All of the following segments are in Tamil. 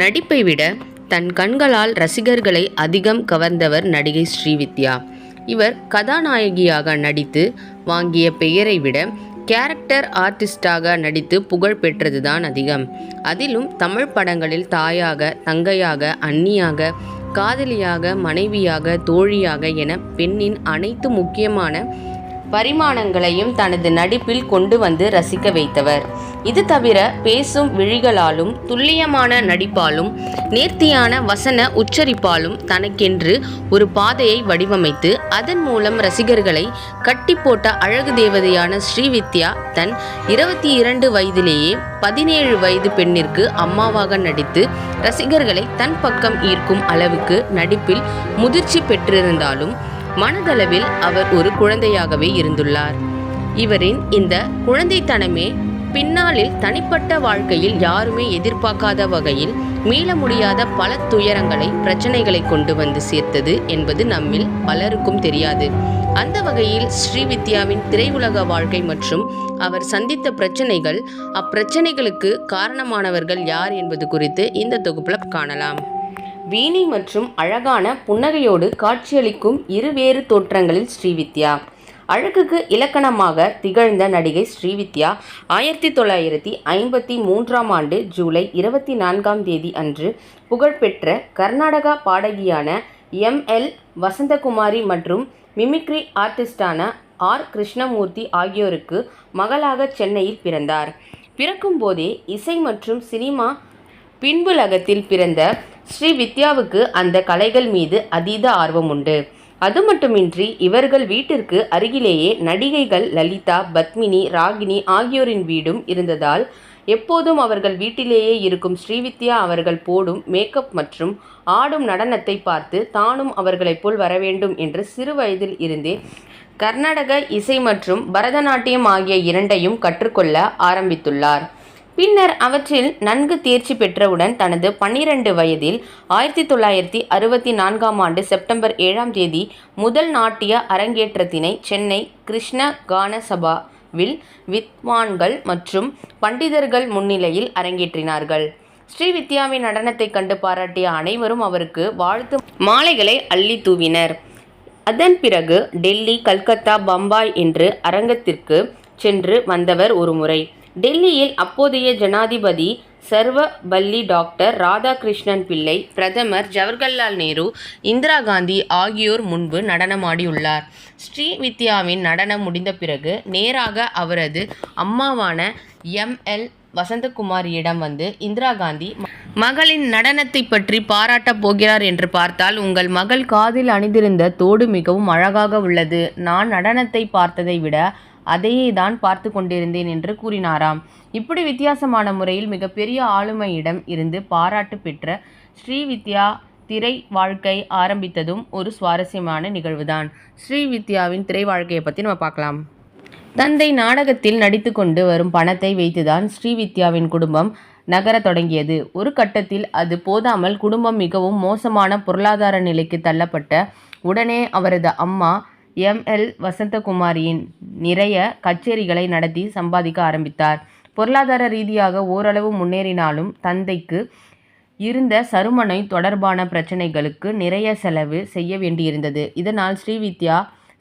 நடிப்பை விட தன் கண்களால் ரசிகர்களை அதிகம் கவர்ந்தவர் நடிகை ஸ்ரீவித்யா. இவர் கதாநாயகியாக நடித்து வாங்கிய பெயரை விட கேரக்டர் ஆர்டிஸ்டாக நடித்து புகழ் பெற்றதுதான் அதிகம். அதிலும் தமிழ் படங்களில் தாயாக, தங்கையாக, அண்ணியாக, காதலியாக, மனைவியாக, தோழியாக என பெண்ணின் அனைத்து முக்கியமான பரிமாணங்களையும் தனது நடிப்பில் கொண்டு வந்து ரசிக்க வைத்தவர். இது தவிர பேசும் விழிகளாலும், துல்லியமான நடிப்பாலும், நேர்த்தியான வசன உச்சரிப்பாலும் தனக்கென்று ஒரு பாதையை வடிவமைத்து அதன் மூலம் ரசிகர்களை கட்டி போட்ட அழகு தேவதையான ஸ்ரீவித்யா தன் 22 வயதிலேயே 17 வயது பெண்ணிற்கு அம்மாவாக நடித்து ரசிகர்களை தன் பக்கம் ஈர்க்கும் அளவுக்கு நடிப்பில் முதிர்ச்சி பெற்றிருந்தாலும் மனதளவில் அவர் ஒரு குழந்தையாகவே இருந்துள்ளார். இவரின் இந்த குழந்தைத்தனமே பின்னாளில் தனிப்பட்ட வாழ்க்கையில் யாருமே எதிர்பார்க்காத வகையில் மீள முடியாத பல துயரங்களை, பிரச்சனைகளை கொண்டு வந்து சேர்த்தது என்பது நம்மில் பலருக்கும் தெரியாது. அந்த வகையில் ஸ்ரீவித்யாவின் திரையுலக வாழ்க்கை மற்றும் அவர் சந்தித்த பிரச்சனைகள், அப்பிரச்சனைகளுக்கு காரணமானவர்கள் யார் என்பது குறித்து இந்த தொகுப்பில் காணலாம். வீணி மற்றும் அழகான புன்னகையோடு காட்சியளிக்கும் இருவேறு தோற்றங்களில் ஸ்ரீவித்யா. அழகுக்கு இலக்கணமாக திகழ்ந்த நடிகை ஸ்ரீவித்யா 1953ஆம் ஆண்டு ஜூலை 24ஆம் தேதி அன்று புகழ்பெற்ற கர்நாடகா பாடகியான எம்.எல். வசந்தகுமாரி மற்றும் மிமிக்ரி ஆர்டிஸ்டான ஆர். கிருஷ்ணமூர்த்தி ஆகியோருக்கு மகளாக சென்னையில் பிறந்தார். பிறக்கும் போதே இசை மற்றும் சினிமா பின்புலகத்தில் பிறந்த ஸ்ரீவித்யாவுக்கு அந்த கலைகள் மீது அதீத ஆர்வம் உண்டு. அது மட்டுமின்றி இவர்கள் வீட்டிற்கு அருகிலேயே நடிகைகள் லலிதா, பத்மினி, ராகினி ஆகியோரின் வீடும் இருந்ததால் எப்போதும் அவர்கள் வீட்டிலேயே இருக்கும் ஸ்ரீவித்யா அவர்கள் போடும் மேக்கப் மற்றும் ஆடும் நடனத்தை பார்த்து தானும் அவர்களைப் போல் வரவேண்டும் என்று சிறு வயதில் இருந்தே கர்நாடக இசை மற்றும் பரதநாட்டியம் ஆகிய இரண்டையும் கற்றுக்கொள்ள ஆரம்பித்துள்ளார். பின்னர் அவற்றில் நன்கு தேர்ச்சி பெற்றவுடன் தனது 12 வயதில் 1964ஆம் ஆண்டு செப்டம்பர் 7ஆம் தேதி முதல் நாட்டிய அரங்கேற்றத்தினை சென்னை கிருஷ்ண கான சபாவில் வித்வான்கள் மற்றும் பண்டிதர்கள் முன்னிலையில் அரங்கேற்றினார்கள். ஸ்ரீவித்யாவின் நடனத்தை கண்டு பாராட்டிய அனைவரும் அவருக்கு வாழ்த்து மாலைகளை அள்ளி தூவினர். அதன் பிறகு டெல்லி, கல்கத்தா, பம்பாய் என்று அரங்கத்திற்கு சென்று வந்தவர் ஒரு முறை. டெல்லியில் அப்போதைய ஜனாதிபதி சர்வபள்ளி டாக்டர் ராதாகிருஷ்ணன் பிள்ளை, பிரதமர் ஜவஹர்லால் நேரு, இந்திரா காந்தி ஆகியோர் முன்பு நடனமாடியுள்ளார். ஸ்ரீவித்யாவின் நடனம் முடிந்த பிறகு நேராக அவரது அம்மாவான எம்.எல். வசந்தகுமாரியிடம் வந்து இந்திரா காந்தி மகளின் நடனத்தை பற்றி பாராட்டப் போகிறார் என்று பார்த்தால், உங்கள் மகள் காதில் அணிந்திருந்த தோடு மிகவும் அழகாக உள்ளது. நான் நடனத்தை பார்த்ததை விட அதையே தான் பார்த்து கொண்டிருந்தேன் என்று கூறினாராம். இப்படி வித்தியாசமான முறையில் மிகப்பெரிய ஆளுமையிடம் இருந்து பாராட்டு பெற்ற ஸ்ரீவித்யா திரை வாழ்க்கை ஆரம்பித்ததும் ஒரு சுவாரஸ்யமான நிகழ்வுதான். ஸ்ரீவித்யாவின் திரை வாழ்க்கையை பற்றி நம்ம பார்க்கலாம். தந்தை நாடகத்தில் நடித்து கொண்டு வரும் பணத்தை வைத்துதான் ஸ்ரீவித்யாவின் குடும்பம் நகர தொடங்கியது. ஒரு கட்டத்தில் அது போதாமல் குடும்பம் மிகவும் மோசமான பொருளாதார நிலைக்கு தள்ளப்பட்ட உடனே அவரது அம்மா எம்.எல். வசந்தகுமாரியின் நிறைய கச்சேரிகளை நடத்தி சம்பாதிக்க ஆரம்பித்தார். பொருளாதார ரீதியாக ஓரளவு முன்னேறினாலும் தந்தைக்கு இருந்த சரும தொடர்பான பிரச்சனைகளுக்கு நிறைய செலவு செய்ய வேண்டியிருந்தது. இதனால் ஸ்ரீவித்யா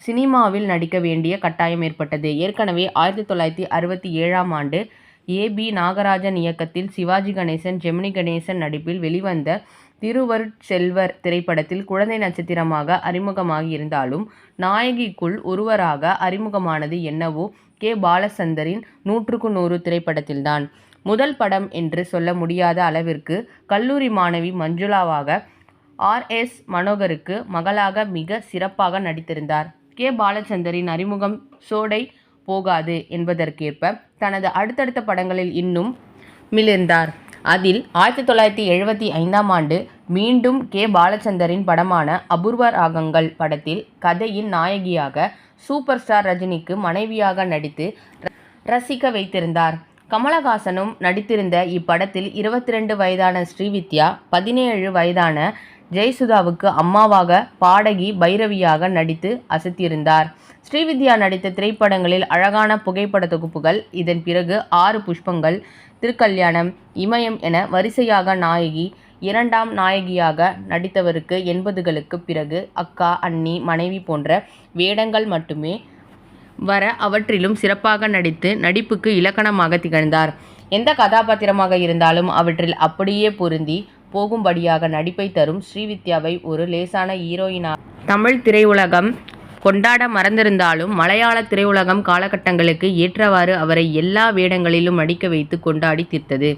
சினிமாவில் நடிக்க வேண்டிய கட்டாயம் ஏற்பட்டது. ஏற்கனவே 1967ஆம் ஆண்டு ஏ.பி. நாகராஜன் இயக்கத்தில் சிவாஜி கணேசன், ஜெமினி கணேசன் நடிப்பில் வெளிவந்த திருவருட்செல்வர் திரைப்படத்தில் குழந்தை நட்சத்திரமாக அறிமுகமாகி இருந்தாலும் நாயகிக்குள் ஒருவராக அறிமுகமானது என்னவோ கே. பாலச்சந்தரின் 100க்கு 100 திரைப்படத்தில்தான். முதல் படம் என்று சொல்ல முடியாத அளவிற்கு கல்லூரி மாணவி மஞ்சுளாவாக ஆர்.எஸ். மனோகருக்கு மகளாக மிக சிறப்பாக நடித்திருந்தார். கே. பாலச்சந்தரின் அறிமுகம் சோடை போகாது என்பதற்கேற்ப தனது அடுத்தடுத்த படங்களில் இன்னும் மிளிர்ந்தார். அதில் 1975ஆம் ஆண்டு மீண்டும் கே. பாலச்சந்தரின் படமான அபூர்வ ராகங்கள் படத்தில் கதையின் நாயகியாக சூப்பர் ஸ்டார் ரஜினிக்கு மனைவியாக நடித்து ரசிக்க வைத்திருந்தார். கமலஹாசனும் நடித்திருந்த இப்படத்தில் 22 வயதான ஸ்ரீவித்யா 17 வயதான ஜெயசுதாவுக்கு அம்மாவாக, பாடகி பைரவியாக நடித்து அசத்தியிருந்தார். ஸ்ரீவித்யா நடித்த திரைப்படங்களில் அழகான புகைப்பட தொகுப்புகள். இதன் பிறகு 6 புஷ்பங்கள், திருக்கல்யாணம், இமயம் என வரிசையாக நாயகி, 2ஆம் நாயகியாக நடித்தவருக்கு 80களுக்கு பிறகு அக்கா, அண்ணி, மனைவி போன்ற வேடங்கள் மட்டுமே வர அவற்றிலும் சிறப்பாக நடித்து நடிப்புக்கு இலக்கணமாக திகழ்ந்தார். எந்த கதாபாத்திரமாக இருந்தாலும் அவற்றில் அப்படியே பொருந்தி போகும்படியாக நடிப்பை தரும் ஸ்ரீவித்யாவை ஒரு லேசான ஹீரோயினாக தமிழ் திரையுலகம் கொண்டாட மறந்திருந்தாலும் மலையாள திரையுலகம் காலகட்டங்களுக்கு ஏற்றவாறு அவரை எல்லா வேடங்களிலும் நடிக்க வைத்து கொண்டாடி தீர்த்தது.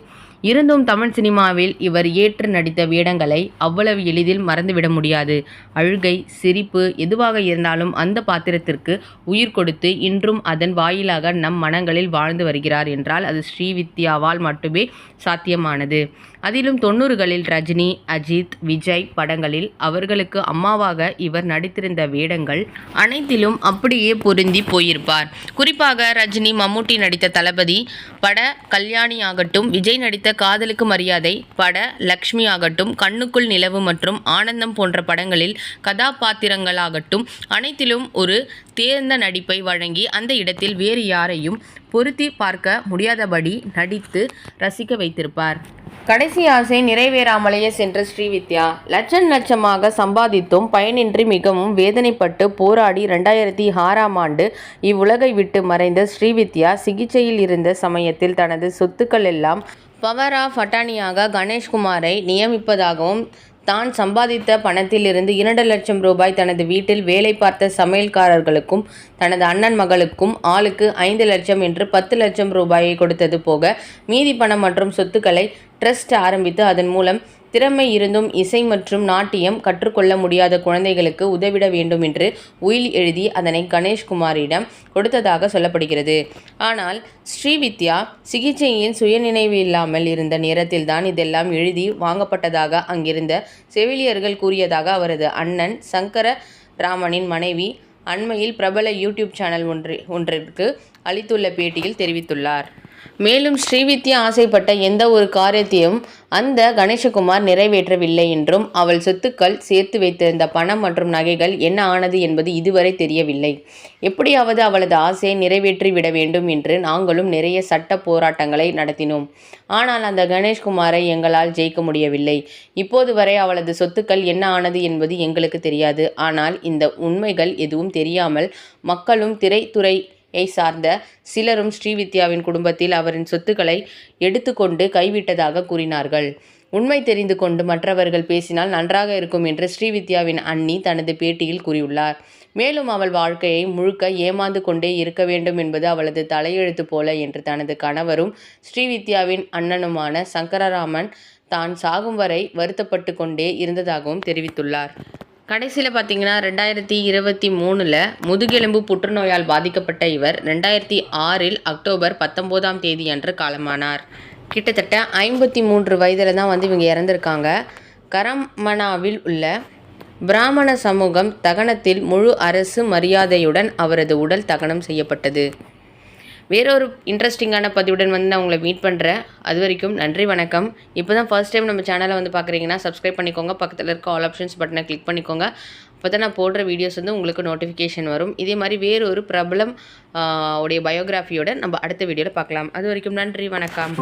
இருந்தும் தமிழ் சினிமாவில் இவர் ஏற்று நடித்த வேடங்களை அவ்வளவு எளிதில் மறந்துவிட முடியாது. அழுகை, சிரிப்பு எதுவாக இருந்தாலும் அந்த பாத்திரத்திற்கு உயிர் கொடுத்து இன்றும் அதன் வாயிலாக நம் மனங்களில் வாழ்ந்து வருகிறார் என்றால் அது ஸ்ரீவித்யாவால் மட்டுமே சாத்தியமானது. அதிலும் 90களில் ரஜினி, அஜித், விஜய் படங்களில் அவர்களுக்கு அம்மாவாக இவர் நடித்திருந்த வேடங்கள் அனைத்திலும் அப்படியே பொருந்தி போயிருப்பார். குறிப்பாக ரஜினி, மம்முட்டி நடித்த தளபதி பட கல்யாணி ஆகட்டும், விஜய் நடித்த காதலுக்கு மரியாதை பட லக்ஷ்மி ஆகட்டும், கண்ணுக்குள் நிலவு மற்றும் ஆனந்தம் போன்ற படங்களில் கதாபாத்திரங்களாகட்டும் அனைத்திலும் ஒரு தேர்ந்த நடிப்பை வழங்கி அந்த இடத்தில் வேறு யாரையும் பொருத்தி பார்க்க முடியாதபடி நடித்து ரசிக்க வைத்திருப்பார். கடைசி ஆசை நிறைவேறாமலேயே சென்ற ஸ்ரீவித்யா லட்சமாக சம்பாதித்தும் பயனின்றி மிகவும் வேதனைப்பட்டு போராடி 2006ஆம் ஆண்டு இவ்வுலகை விட்டு மறைந்த ஸ்ரீவித்யா சிகிச்சையில் இருந்த சமயத்தில் தனது சொத்துக்கள் எல்லாம் பவர் ஆஃப் அட்டார்னியாக கணேஷ்குமாரை நியமிப்பதாகவும், தான் சம்பாதித்த பணத்திலிருந்து 2 லட்சம் ரூபாய் தனது வீட்டில் வேலை பார்த்த சமையல்காரர்களுக்கும் தனது அண்ணன் மகளுக்கும் ஆளுக்கு 5 லட்சம் என்று 10 லட்சம் ரூபாயை கொடுத்தது போக மீதி பணம் மற்றும் சொத்துக்களை ட்ரஸ்ட் ஆரம்பித்து அதன் மூலம் திறமை இருந்தும் இசை மற்றும் நாட்டியம் கற்றுக்கொள்ள முடியாத குழந்தைகளுக்கு உதவிட வேண்டும் என்று உயில் எழுதி அதனை கணேஷ்குமாரிடம் கொடுத்ததாக சொல்லப்படுகிறது. ஆனால் ஸ்ரீவித்யா சிகிச்சையின் சுயநினைவு இல்லாமல் இருந்த நேரத்தில்தான் இதெல்லாம் எழுதி வாங்கப்பட்டதாக அங்கிருந்த செவிலியர்கள் கூறியதாக அவரது அண்ணன் சங்கரராமனின் மனைவி அண்மையில் பிரபல யூடியூப் சேனல் ஒன்றிற்கு அளித்துள்ள பேட்டியில் தெரிவித்துள்ளார். மேலும் ஸ்ரீவித்யா ஆசைப்பட்ட எந்த ஒரு காரியத்தையும் அந்த கணேசகுமார் நிறைவேற்றவில்லை என்றும், அவள் சொத்துக்கள் சேர்த்து வைத்திருந்த பணம் மற்றும் நகைகள் என்ன ஆனது என்பது இதுவரை தெரியவில்லை. எப்படியாவது அவளது ஆசையை நிறைவேற்றி விட வேண்டும் என்று நாங்களும் நிறைய சட்ட போராட்டங்களை நடத்தினோம். ஆனால் அந்த கணேஷ்குமாரை எங்களால் ஜெயிக்க முடியவில்லை. இப்போது வரை அவளது சொத்துக்கள் என்ன ஆனது என்பது எங்களுக்கு தெரியாது. ஆனால் இந்த உண்மைகள் எதுவும் தெரியாமல் மக்களும் திரைத்துறை சார்ந்த சிலரும் ஸ்ரீவித்யாவின் குடும்பத்தில் அவரின் சொத்துக்களை எடுத்துக்கொண்டு கைவிட்டதாக கூறினார்கள். உண்மை தெரிந்து கொண்டு மற்றவர்கள் பேசினால் நன்றாக இருக்கும் என்று ஸ்ரீவித்யாவின் அண்ணி தனது பேட்டியில் கூறியுள்ளார். மேலும் அவள் வாழ்க்கையை முழுக்க ஏமாந்து கொண்டே இருக்க வேண்டும் என்பது அவளது தலையெழுத்து போல என்று தனது கணவரும் ஸ்ரீவித்யாவின் அண்ணனுமான சங்கரராமன் தான் சாகும் வரை வருத்தப்பட்டு கொண்டே இருந்ததாகவும் தெரிவித்துள்ளார். கடைசியில் பார்த்தீங்கன்னா 2023 முதுகெலும்பு புற்றுநோயால் பாதிக்கப்பட்ட இவர் 2006 அக்டோபர் 19ஆம் தேதி அன்று காலமானார். கிட்டத்தட்ட 53 வயதில் தான் இவங்க இறந்திருக்காங்க. கரமனாவில் உள்ள பிராமண சமூகம் தகனத்தில் முழு அரசு மரியாதையுடன் அவரது உடல் தகனம் செய்யப்பட்டது. வேறொரு இன்ட்ரெஸ்டிங்கான பதிவுடன் நான் உங்களை மீட் பண்ணுறேன். அது வரைக்கும் நன்றி, வணக்கம். இப்போ தான் ஃபர்ஸ்ட் டைம் நம்ம சேனலை பார்க்குறீங்கன்னா சப்ஸ்கிரைப் பண்ணிக்கோங்க. பக்கத்தில் இருக்க ஆல் ஆப்ஷன்ஸ் பட்டனை கிளிக் பண்ணிக்கோங்க. அப்போ தான் நான் போடுற வீடியோஸ் உங்களுக்கு நோட்டிஃபிகேஷன் வரும். இதே மாதிரி வேறொரு பிரபலம் உடைய பயோகிராஃபியோட நம்ம அடுத்த வீடியோவில் பார்க்கலாம். அது வரைக்கும் நன்றி, வணக்கம்.